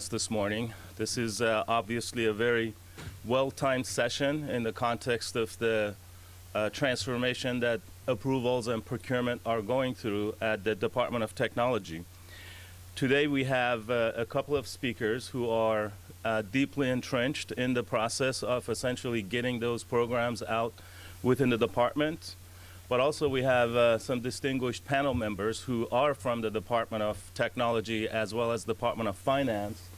us this morning. This is obviously a very well-timed session in the context of the transformation that approvals and procurement are going through at the Department of Technology. Today we have a couple of speakers who are deeply entrenched in the process of essentially getting those programs out within the department. But also we have some distinguished panel members who are from the Department of Technology as well as Department of Finance,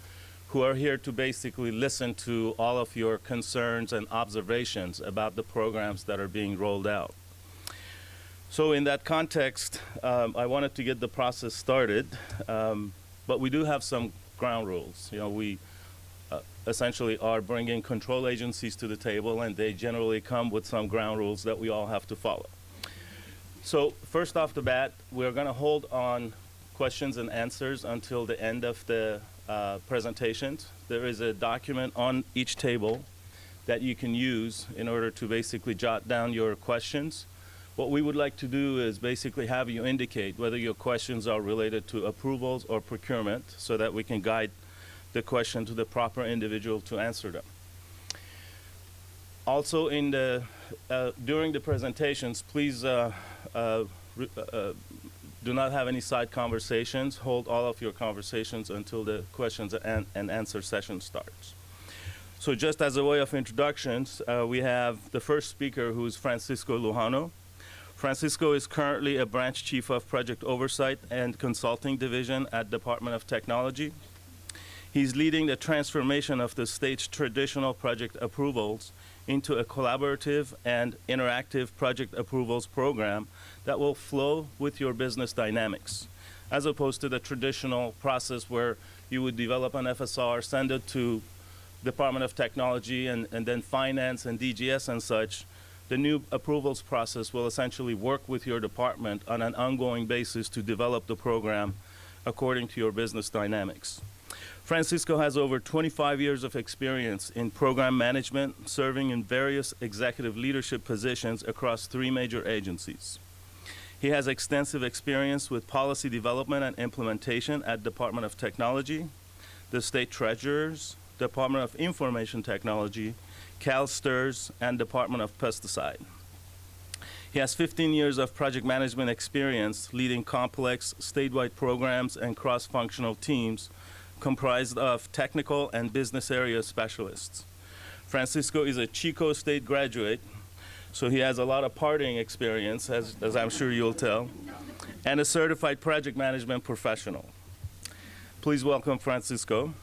who are here to basically listen to all of your concerns and observations about the programs that are being rolled out. So in that context, I wanted to get the process started, but we do have some ground rules. You know, we essentially are bringing control agencies to the table, and they generally come with some ground rules that we all have to follow. So first off the bat, we're going to hold on questions and answers until the end of the presentations. There is a document on each table that you can use in order to basically jot down your questions. What we would like to do is basically have you indicate whether your questions are related to approvals or procurement so that we can guide the question to the proper individual to answer them. Also, in the during the presentations, please do not have any side conversations. Hold all of your conversations until the questions and answer session starts. So just as a way of introductions, we have the first speaker, who is Francisco Lujano. Francisco is currently a branch chief of project oversight and consulting division at Department of Technology. He's leading the transformation of the state's traditional project approvals into a collaborative and interactive project approvals program that will flow with your business dynamics, as opposed to the traditional process where you would develop an FSR, send it to Department of Technology and then Finance and DGS and such. The new approvals process will essentially work with your department on an ongoing basis to develop the program according to your business dynamics. Francisco has over 25 years of experience in program management, serving in various executive leadership positions across 3 major agencies. He has extensive experience with policy development and implementation at Department of Technology, the State Treasurers, Department of Information Technology, CalSTRS, and Department of Pesticide. He has 15 years of project management experience leading complex statewide programs and cross-functional teams comprised of technical and business area specialists. Francisco is a Chico State graduate, so he has a lot of partying experience, as I'm sure you'll tell, and a certified project management professional. Please welcome Francisco.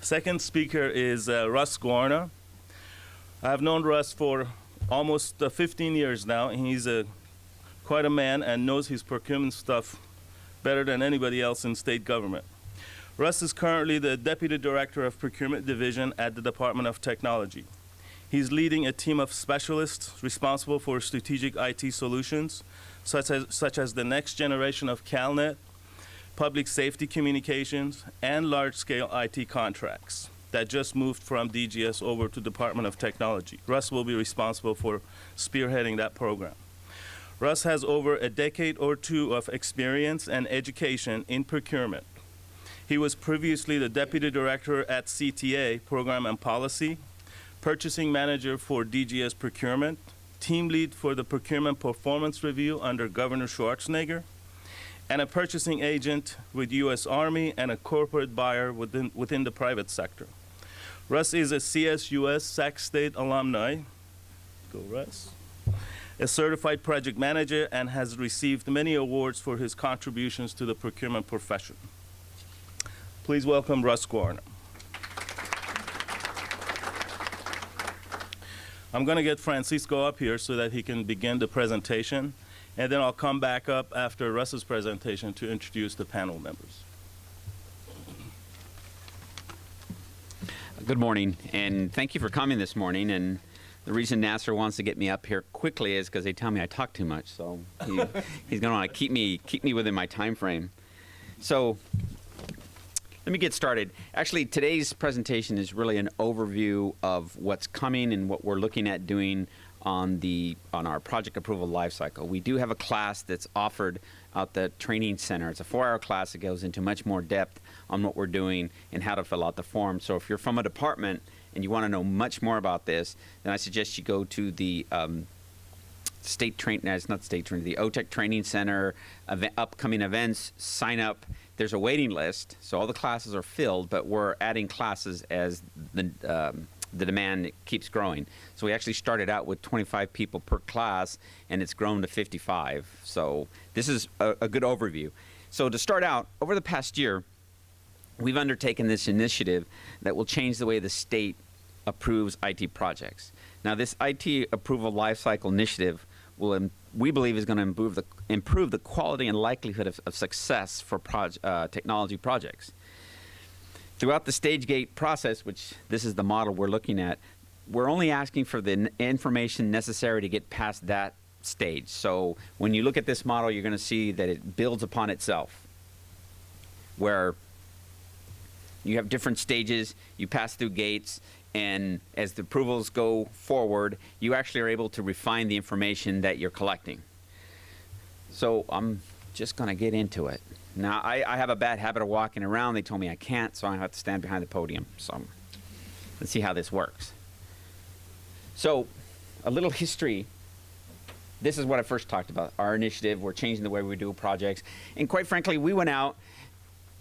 Second speaker is Russ Guarna. I've known Russ for almost 15 years now, and he's quite a man and knows his procurement stuff better than anybody else in state government. Russ is currently the Deputy Director of Procurement Division at the Department of Technology. He's leading a team of specialists responsible for strategic IT solutions, such as the next generation of CalNet, public safety communications, and large-scale IT contracts that just moved from DGS over to Department of Technology. Russ will be responsible for spearheading that program. Russ has over a decade or 2 of experience and education in procurement. He was previously the Deputy Director at CTA, Program and Policy, Purchasing Manager for DGS Procurement, Team Lead for the Procurement Performance Review under Governor Schwarzenegger, and a purchasing agent with U.S. Army and a corporate buyer within the private sector. Russ is a CSUS Sac State alumni. Go Russ. A certified project manager, and has received many awards for his contributions to the procurement profession. Please welcome Russ Guarna. I'm going to get Francisco up here so that he can begin the presentation, and then I'll come back up after Russ's presentation to introduce the panel members. Good morning, and thank you for coming this morning. And the reason Nasser wants to get me up here quickly is because they tell me I talk too much, so he's going to want to keep me within my time frame. So let me get started. Actually, today's presentation is really an overview of what's coming and what we're looking at doing on our project approval lifecycle. We do have a class that's offered at the training center. It's a 4-hour class that goes into much more depth on what we're doing and how to fill out the form. So if you're from a department and you want to know much more about this, then I suggest you go to the the OTEC Training Center, upcoming events, sign up. There's a waiting list, so all the classes are filled, but we're adding classes as the demand keeps growing. So we actually started out with 25 people per class, and it's grown to 55. So this is a good overview. So to start out, over the past year, we've undertaken this initiative that will change the way the state approves IT projects. Now, this IT approval lifecycle initiative will, we believe, is going to improve the quality and likelihood of success for technology projects. Throughout the stage gate process, which this is the model we're looking at, we're only asking for the information necessary to get past that stage. So when you look at this model, you're going to see that it builds upon itself, where you have different stages, you pass through gates, and as the approvals go forward, you actually are able to refine the information that you're collecting. So I'm just going to get into it. Now, I have a bad habit of walking around. They told me I can't, so I have to stand behind the podium. So let's see how this works. So a little history. This is what I first talked about, our initiative. We're changing the way we do projects. And quite frankly, we went out,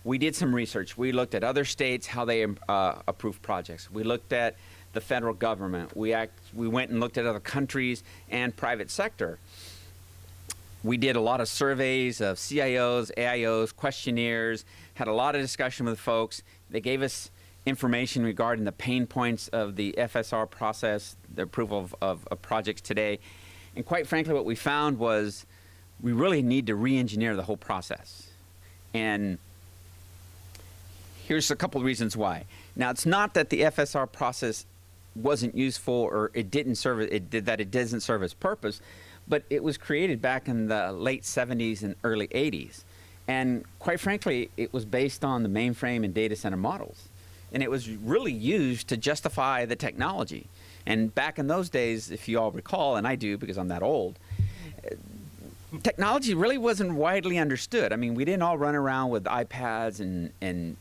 we did some research. We looked at other states, how they approve projects. We looked at the federal government. We went and looked at other countries and private sector. We did a lot of surveys of CIOs, AIOs, questionnaires, had a lot of discussion with folks. They gave us information regarding the pain points of the FSR process, the approval of projects today. And quite frankly, what we found was we really need to re-engineer the whole process. And here's a couple of reasons why. Now, it's not that the FSR process wasn't useful or it doesn't serve its purpose, but it was created back in the late 70s and early 80s. And quite frankly, it was based on the mainframe and data center models. And it was really used to justify the technology. And back in those days, if you all recall, and I do because I'm that old, technology really wasn't widely understood. I mean, we didn't all run around with iPads and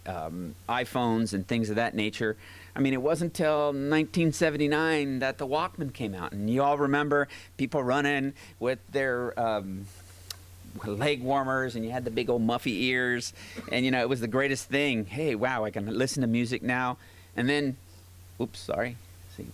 iPhones and things of that nature. I mean, it wasn't until 1979 that the Walkman came out. And you all remember people running with their leg warmers, and you had the big old muffy ears. And, you know, it was the greatest thing. Hey, wow, I can listen to music now. And then, oops, sorry. See.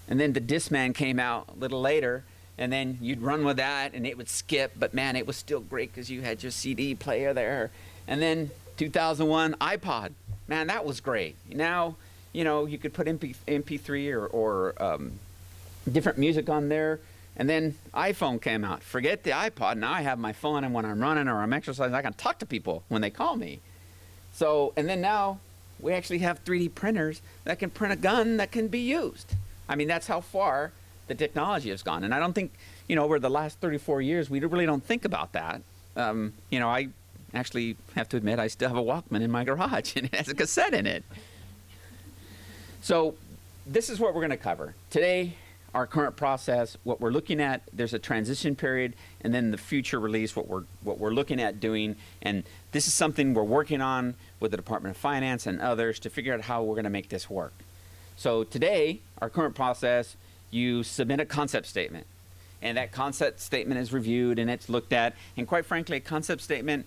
And then the Discman came out a little later. And then you'd run with that, and it would skip. But, man, it was still great because you had your CD player there. And then 2001, iPod. Man, that was great. Now, you know, you could put MP3 or different music on there. And then iPhone came out. Forget the iPod. Now I have my phone, and when I'm running or I'm exercising, I can talk to people when they call me. So, and then now we actually have 3D printers that can print a gun that can be used. I mean, that's how far the technology has gone. And I don't think, you know, over the last 34 years, we really don't think about that. You know, I actually have to admit I still have a Walkman in my garage, and it has a cassette in it. So this is what we're going to cover. Today, our current process, what we're looking at, there's a transition period, and then the future release, what we're looking at doing. And this is something we're working on with the Department of Finance and others to figure out how we're going to make this work. So today, our current process, you submit a concept statement. And that concept statement is reviewed and it's looked at. And quite frankly, a concept statement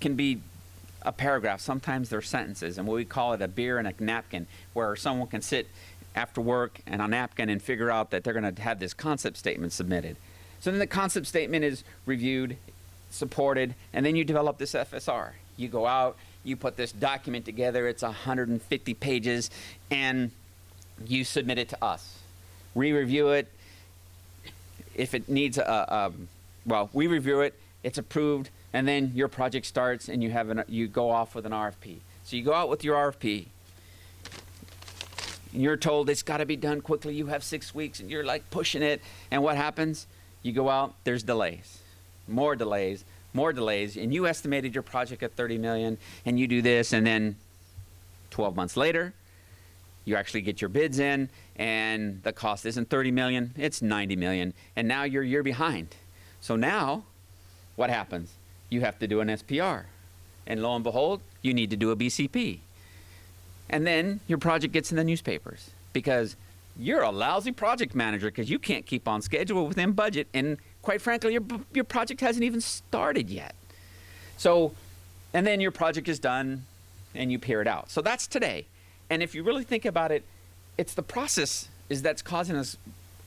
can be a paragraph. Sometimes they're sentences, and we call it a beer and a napkin, where someone can sit after work and on a napkin and figure out that they're going to have this concept statement submitted. So then the concept statement is reviewed, supported, and then you develop this FSR. You go out, you put this document together, it's 150 pages, and you submit it to us. We review it. If it needs well, we review it, it's approved, and then your project starts and you go off with an RFP. So you go out with your RFP, and you're told it's got to be done quickly. You have 6 weeks, and you're like pushing it. And what happens? You go out, there's delays, more delays, and you estimated your project at $30 million, and you do this, and then 12 months later, You actually get your bids in, and the cost isn't 30 million, it's 90 million, and now you're a year behind. So now, what happens? You have to do an SPR. And lo and behold, you need to do a BCP. And then your project gets in the newspapers because you're a lousy project manager because you can't keep on schedule within budget, and quite frankly, your project hasn't even started yet. So, and then your project is done and you peer it out. So that's today. And if you really think about it, it's the process that's causing us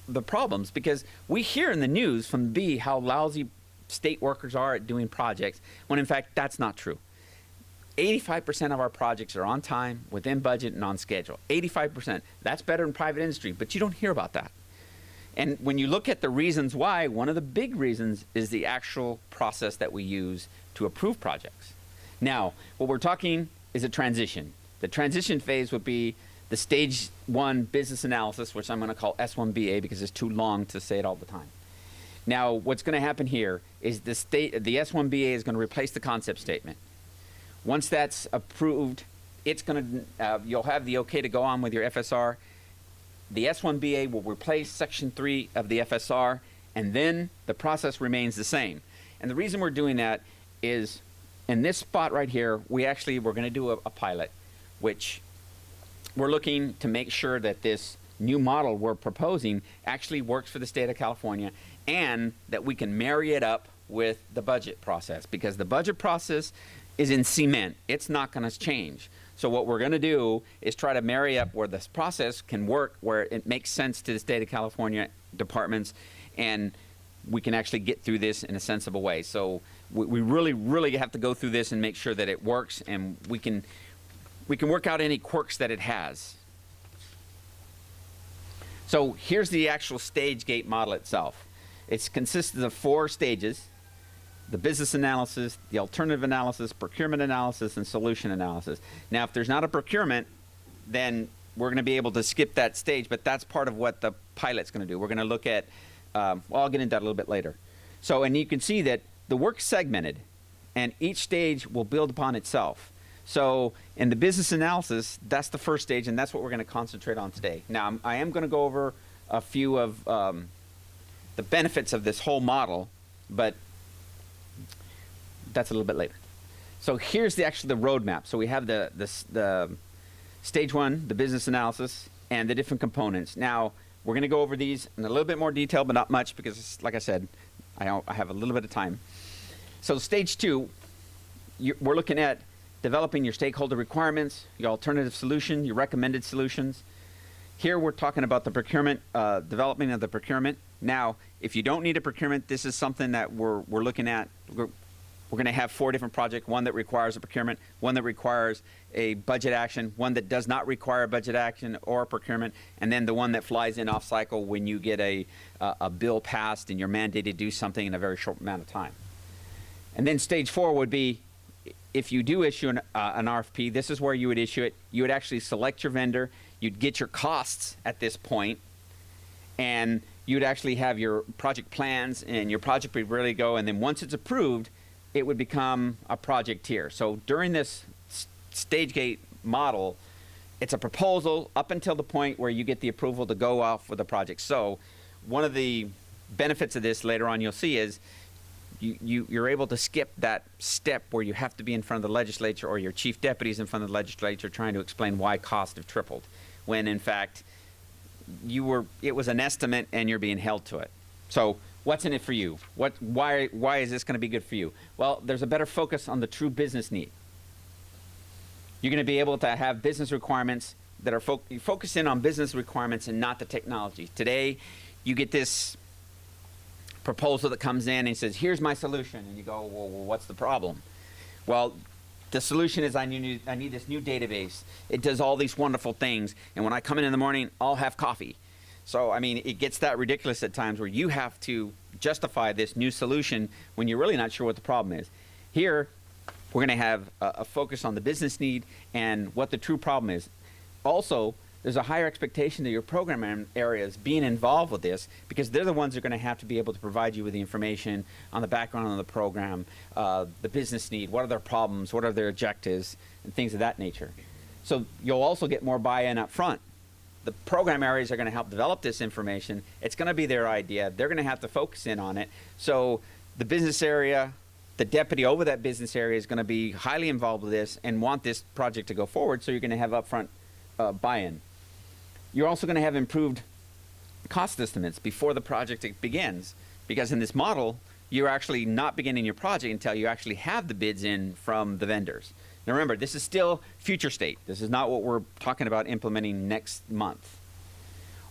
the problems, because we hear in the news from B how lousy state workers are at doing projects, when in fact that's not true. 85% of our projects are on time, within budget, and on schedule. 85%. That's better than private industry, but you don't hear about that. And when you look at the reasons why, one of the big reasons is the actual process that we use to approve projects. Now, what we're talking is a transition. The transition phase would be the stage 1 business analysis, which I'm going to call S1BA because it's too long to say it all the time. Now, what's going to happen here is the S1BA is going to replace the concept statement. Once that's approved, it's going to you'll have the okay to go on with your FSR. The S1BA will replace section 3 of the FSR, and then the process remains the same. And the reason we're doing that is in this spot right here, we're going to do a pilot, which we're looking to make sure that this new model we're proposing actually works for the state of California, and that we can marry it up with the budget process, because the budget process is in cement. It's not going to change. So what we're going to do is try to marry up where this process can work, where it makes sense to the state of California departments, and we can actually get through this in a sensible way. So we really, really have to go through this and make sure that it works, and we can work out any quirks that it has. So here's the actual stage gate model itself. It consists of 4 stages: the business analysis, the alternative analysis, procurement analysis, and solution analysis. Now, if there's not a procurement, then we're going to be able to skip that stage, but that's part of what the pilot's going to do. We're going to look at, well, I'll get into that a little bit later. So, and you can see that the work's segmented, and each stage will build upon itself. So in the business analysis, that's the first stage, and that's what we're going to concentrate on today. Now, I am going to go over a few of the benefits of this whole model, but that's a little bit later. So here's actually the roadmap. So we have the stage 1, the business analysis, and the different components. Now, we're going to go over these in a little bit more detail, but not much, because, like I said, I have a little bit of time. So stage 2, we're looking at developing your stakeholder requirements, your alternative solution, your recommended solutions. Here we're talking about the procurement, development of the procurement. Now, if you don't need a procurement, this is something that we're looking at. We're going to have 4 different projects: one that requires a procurement, one that requires a budget action, one that does not require a budget action or a procurement, and then the one that flies in off cycle when you get a bill passed and you're mandated to do something in a very short amount of time. And then stage 4 would be, if you do issue an RFP, this is where you would issue it. You would actually select your vendor. You'd get your costs at this point, and you'd actually have your project plans, and your project would really go, and then once it's approved, it would become a project tier. So during this stage gate model, it's a proposal up until the point where you get the approval to go off with the project. So one of the benefits of this later on you'll see is you're able to skip that step where you have to be in front of the legislature, or your chief deputies in front of the legislature trying to explain why costs have tripled, when in fact it was an estimate and you're being held to it. So what's in it for you? Why is this going to be good for you? Well, there's a better focus on the true business need. You're going to be able to have business requirements that are focused in on business requirements and not the technology. Today, you get this proposal that comes in and says, here's my solution, and you go, well, what's the problem? Well, the solution is I need this new database. It does all these wonderful things, and when I come in the morning, I'll have coffee. So, I mean, it gets that ridiculous at times where you have to justify this new solution when you're really not sure what the problem is. Here, we're going to have a focus on the business need and what the true problem is. Also, there's a higher expectation that your program areas being involved with this, because they're the ones that are going to have to be able to provide you with the information on the background of the program, the business need, what are their problems, what are their objectives, and things of that nature. So you'll also get more buy-in up front. the program areas are going to help develop this information. It's going to be their idea. They're going to have to focus in on it. So the business area, the deputy over that business area is going to be highly involved with this and want this project to go forward, so you're going to have upfront buy-in. You're also going to have improved cost estimates before the project begins, because in this model, you're actually not beginning your project until you actually have the bids in from the vendors. Now remember, this is still future state. This is not what we're talking about implementing next month.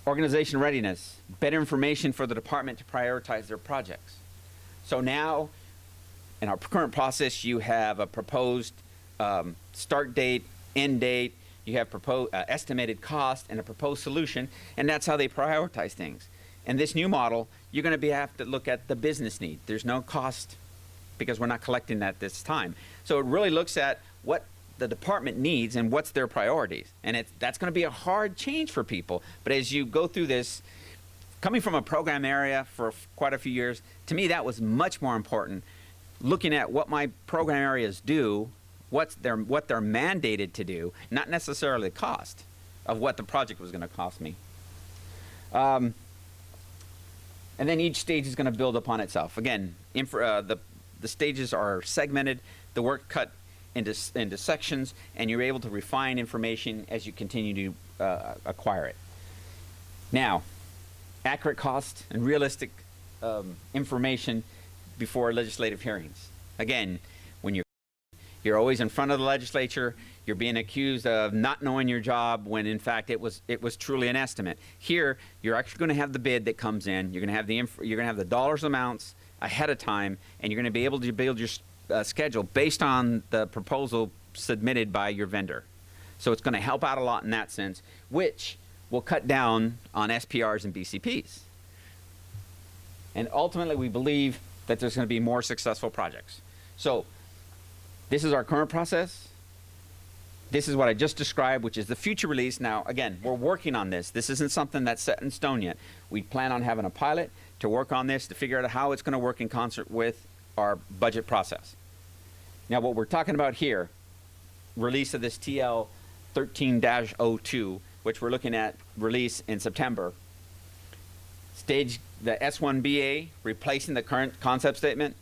Organization readiness, better information for the department to prioritize their projects. So now, in our procurement process, you have a proposed start date, end date, you have proposed estimated cost and a proposed solution, and that's how they prioritize things. In this new model, you're going to have to look at the business need. There's no cost because we're not collecting that this time. So it really looks at what the department needs and what's their priorities. And that's going to be a hard change for people. But as you go through this, coming from a program area for quite a few years, to me that was much more important. Looking at what my program areas do, what they're mandated to do, not necessarily the cost of what the project was going to cost me. And then each stage is going to build upon itself. Again, the stages are segmented, the work cut into sections, and you're able to refine information as you continue to acquire it. Now, accurate cost and realistic information before legislative hearings. Again, when you're always in front of the legislature, you're being accused of not knowing your job when in fact it was truly an estimate. Here, you're actually going to have the bid that comes in. You're going to have the dollars amounts ahead of time, and you're going to be able to build your schedule based on the proposal submitted by your vendor. So it's going to help out a lot in that sense, which will cut down on SPRs and BCPs. And ultimately, we believe that there's going to be more successful projects. So this is our current process. This is what I just described, which is the future release. Now, again, we're working on this. This isn't something that's set in stone yet. We plan on having a pilot to work on this, to figure out how it's going to work in concert with our budget process. Now, what we're talking about here, release of this TL 13-02, which we're looking at release in September. Stage, the S1BA, replacing the current concept statement.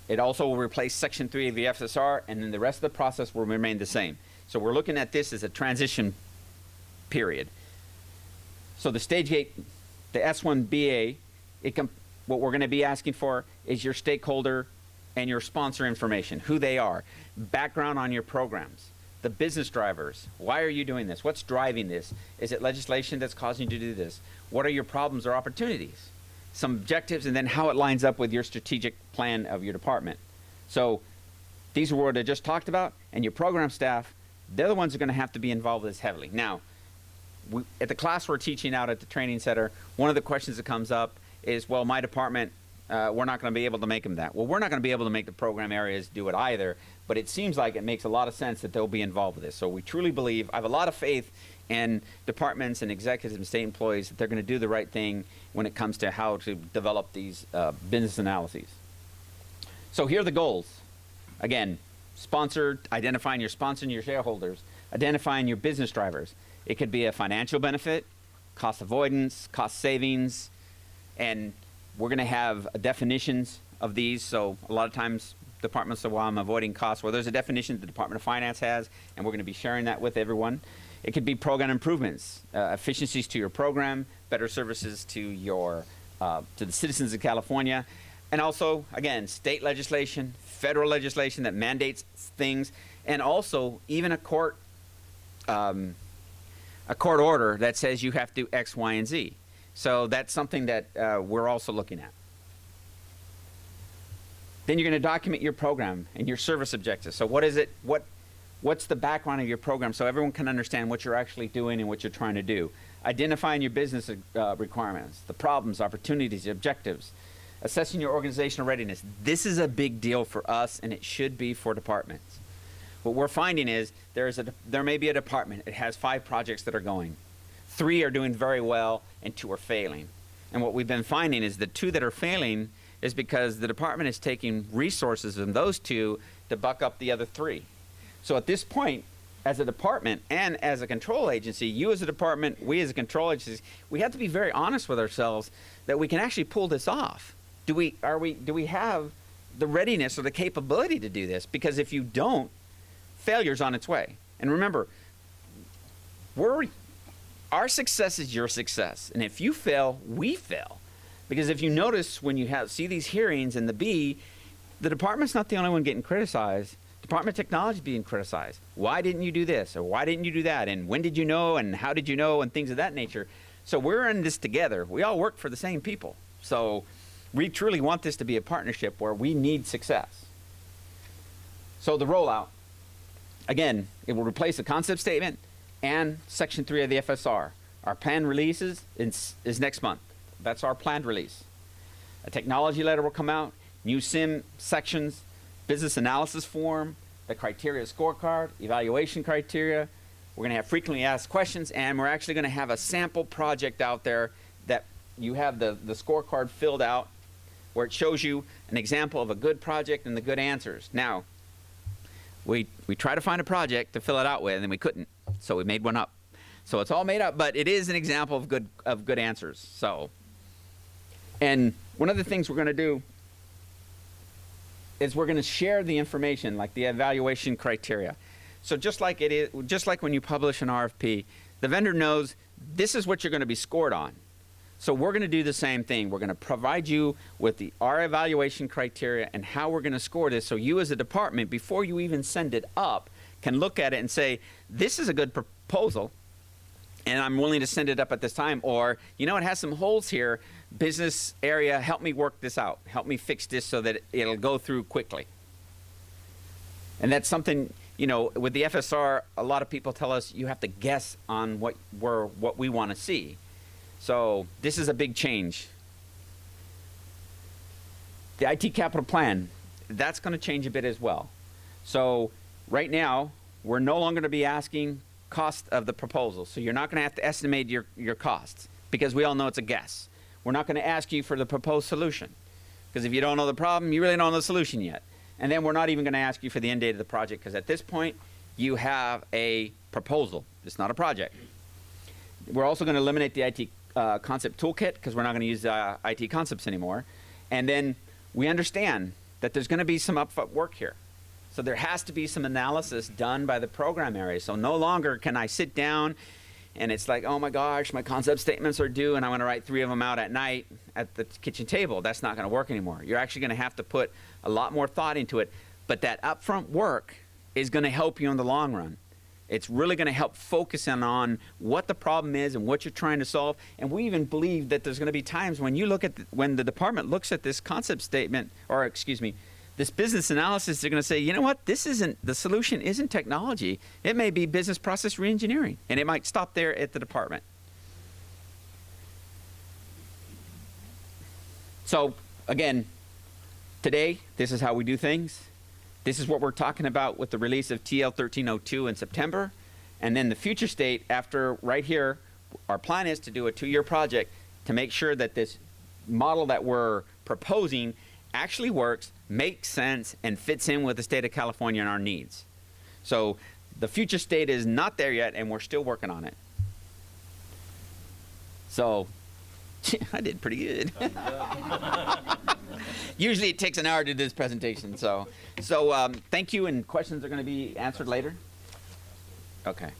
It also will replace Section 3 of the FSR, and then the rest of the process will remain the same. So we're looking at this as a transition period. So the stage gate, the S1BA, what we're going to be asking for is your stakeholder and your sponsor information, who they are, background on your programs, the business drivers. Why are you doing this? What's driving this? Is it legislation that's causing you to do this? What are your problems or opportunities? Some objectives, and then how it lines up with your strategic plan of your department. So these are what I just talked about, and your program staff, they're the ones who are going to have to be involved with this heavily. Now, at the class we're teaching out at the training center, one of the questions that comes up is, well, my department, we're not going to be able to make them that. Well, we're not going to be able to make the program areas do it either, but it seems like it makes a lot of sense that they'll be involved with this. So we truly believe, I have a lot of faith in departments and executives and state employees that they're going to do the right thing when it comes to how to develop these business analyses. So here are the goals. Again, identifying your sponsor and your shareholders, identifying your business drivers. It could be a financial benefit, cost avoidance, cost savings, and we're going to have definitions of these. So a lot of times departments say, well, I'm avoiding costs. Well, there's a definition the Department of Finance has, and we're going to be sharing that with everyone. It could be program improvements, efficiencies to your program, better services to your to the citizens of California, and also, again, state legislation, federal legislation that mandates things, and also even a court order that says you have to do X, Y, and Z. So that's something that we're also looking at. Then you're going to document your program and your service objectives. So what is it? What's the background of your program so everyone can understand what you're actually doing and what you're trying to do? Identifying your business requirements, the problems, opportunities, objectives, assessing your organizational readiness. This is a big deal for us, and it should be for departments. What we're finding is there may be a department, it has 5 projects that are going. 3 are doing very well, and 2 are failing. And what we've been finding is the 2 that are failing is because the department is taking resources from those 2 to buck up the other 3. So at this point, as a department and as a control agency, you as a department, we as a control agency, we have to be very honest with ourselves that we can actually pull this off. Do we have the readiness or the capability to do this? Because if you don't, failure's on its way. And remember, our success is your success. And if you fail, we fail. Because if you notice when you see these hearings in the B, the department's not the only one getting criticized. Department of Technology is being criticized. Why didn't you do this? Or why didn't you do that? And when did you know? And how did you know? And things of that nature. So we're in this together. We all work for the same people. So we truly want this to be a partnership where we need success. So the rollout, again, it will replace the concept statement and Section 3 of the FSR. Our planned releases is next month. That's our planned release. A technology letter will come out, new SIM sections, business analysis form, the criteria scorecard, evaluation criteria. We're going to have frequently asked questions, and we're actually going to have a sample project out there that you have the scorecard filled out where it shows you an example of a good project and the good answers. Now, we tried to find a project to fill it out with, and we couldn't, so we made one up. So it's all made up, but it is an example of good answers. So, and one of the things we're going to do is we're going to share the information, like the evaluation criteria. So just like when you publish an RFP, the vendor knows this is what you're going to be scored on. So we're going to do the same thing. We're going to provide you with our evaluation criteria and how we're going to score this, so you as a department, before you even send it up, can look at it and say, this is a good proposal, and I'm willing to send it up at this time. Or, you know, it has some holes here. Business area, help me work this out. Help me fix this so that it'll go through quickly. And that's something, you know, with the FSR, a lot of people tell us you have to guess on what we want to see. So this is a big change. The IT capital plan, that's going to change a bit as well. So right now, we're no longer going to be asking cost of the proposal. So you're not going to have to estimate your costs, because we all know it's a guess. We're not going to ask you for the proposed solution, because if you don't know the problem, you really don't know the solution yet. And then we're not even going to ask you for the end date of the project, because at this point, you have a proposal. It's not a project. We're also going to eliminate the IT Concept Toolkit, because we're not going to use IT concepts anymore. And then we understand that there's going to be some upfront work here. So there has to be some analysis done by the program area. So no longer can I sit down and it's like, oh my gosh, my concept statements are due and I'm going to write 3 of them out at night at the kitchen table. That's not going to work anymore. You're actually going to have to put a lot more thought into it. But that upfront work is going to help you in the long run. It's really going to help focus on what the problem is and what you're trying to solve. And we even believe that there's going to be times when you look at when the department looks at this concept statement, or excuse me, this business analysis, they're going to say, you know what, the solution isn't technology. It may be business process reengineering, and it might stop there at the department. So again, today, this is how we do things. This is what we're talking about with the release of TL 1302 in September. And then the future state, after right here, our plan is to do a 2-year project to make sure that this model that we're proposing actually works, makes sense, and fits in with the state of California and our needs. So the future state is not there yet, and we're still working on it. So I did pretty good. Usually it takes an hour to do this presentation. So thank you, and questions are going to be answered later. Okay.